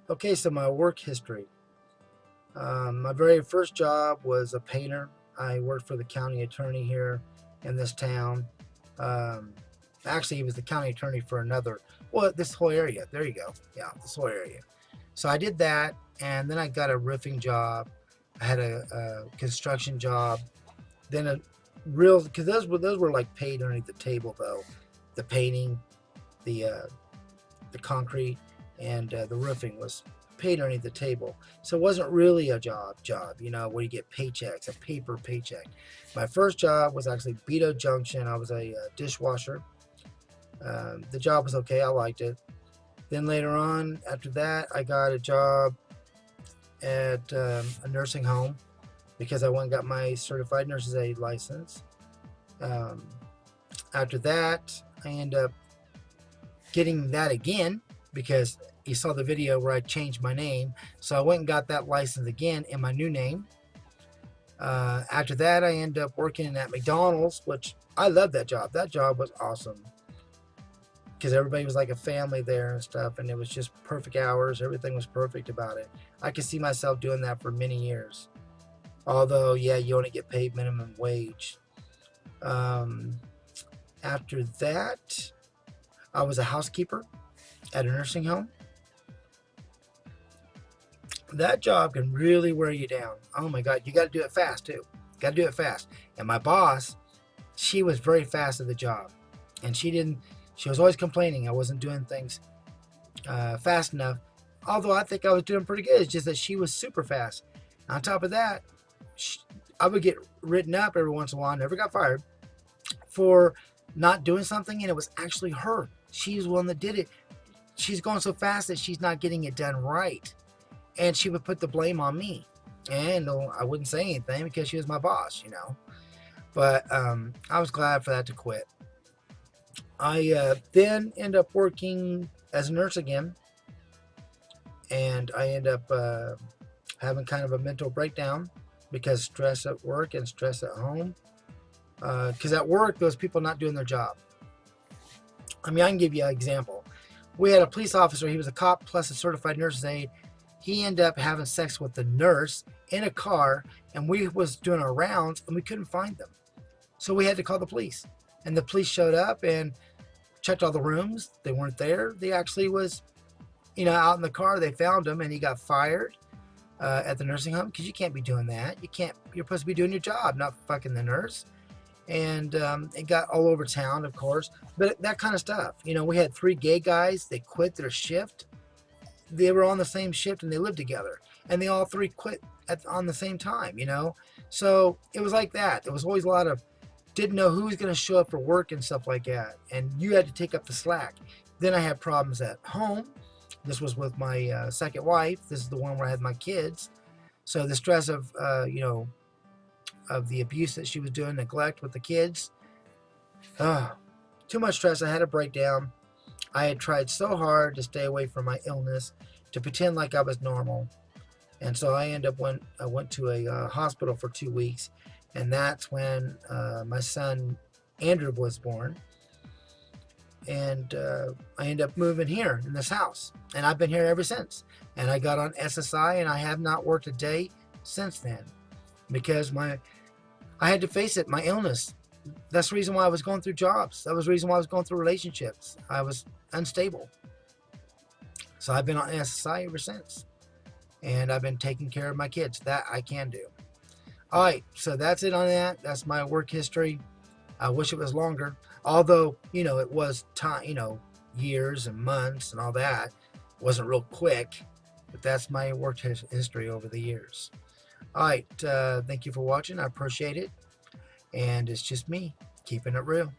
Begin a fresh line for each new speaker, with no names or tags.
Okay, so my work history. My very first job was a painter. I worked for the county attorney here in this town. Um, Actually, he was the county attorney for another, well, this whole area. There you go. Yeah, this whole area. So I did that, and then I got a roofing job. I had a construction job. Then a real, because those were like paid underneath the table though. The painting, the concrete, and the roofing was paid underneath the table. So it wasn't really a job, where you get paychecks, a paper paycheck. My first job was actually Beto Junction. I was a dishwasher. The job was okay. I liked it. Then later on, after that, I got a job at a nursing home because I went and got my certified nurse's aide license. Um, After that, I ended up getting that again because you saw the video where I changed my name. So I went and got that license again in my new name. After that, I ended up working at McDonald's, which I love that job. That job was awesome because everybody was like a family there and stuff, and it was just perfect hours. Everything was perfect about it. I could see myself doing that for many years. Although, yeah, you only get paid minimum wage. Um, After that, I was a housekeeper at a nursing home. That job can really wear you down. Oh my God, you got to do it fast too. Got to do it fast. And my boss, she was very fast at the job, and she was always complaining I wasn't doing things fast enough. Although I think I was doing pretty good. It's just that she was super fast. On top of that, I would get written up every once in a while. Never got fired for not doing something, and it was actually her. She's the one that did it. She's going so fast that she's not getting it done right, and she would put the blame on me. And I wouldn't say anything because she was my boss. But I was glad for that to quit. I then end up working as a nurse again, and I end up having kind of a mental breakdown because stress at work and stress at home. Because at work, those people not doing their job. I mean, I can give you an example. We had a police officer. He was a cop plus a certified nurse's aide. He ended up having sex with the nurse in a car, and we was doing our rounds, and we couldn't find them. So we had to call the police. And the police showed up and checked all the rooms. They weren't there. They actually was, out in the car. They found him, and he got fired at the nursing home because you can't be doing that. You can't. You're supposed to be doing your job, not fucking the nurse. And it got all over town, of course. But that kind of stuff. We had 3 gay guys. They quit their shift. They were on the same shift, and they lived together. And they all 3 quit on the same time, So it was like that. There was always a lot of didn't know who was going to show up for work and stuff like that. And you had to take up the slack. Then I had problems at home. This was with my second wife. This is the one where I had my kids. So the stress of, of the abuse that she was doing, neglect with the kids. Too much stress. I had a breakdown. I had tried so hard to stay away from my illness, to pretend like I was normal. And so I went to a hospital for 2 weeks. And that's when my son, Andrew, was born. And I ended up moving here in this house. And I've been here ever since. And I got on SSI, and I have not worked a day since then. Because I had to face it, my illness. That's the reason why I was going through jobs. That was the reason why I was going through relationships. I was unstable. So I've been on SSI ever since. And I've been taking care of my kids. That I can do. All right, so that's it on that. That's my work history. I wish it was longer. Although, it was time, years and months and all that. It wasn't real quick. But that's my work history over the years. All right, thank you for watching. I appreciate it. And it's just me keeping it real.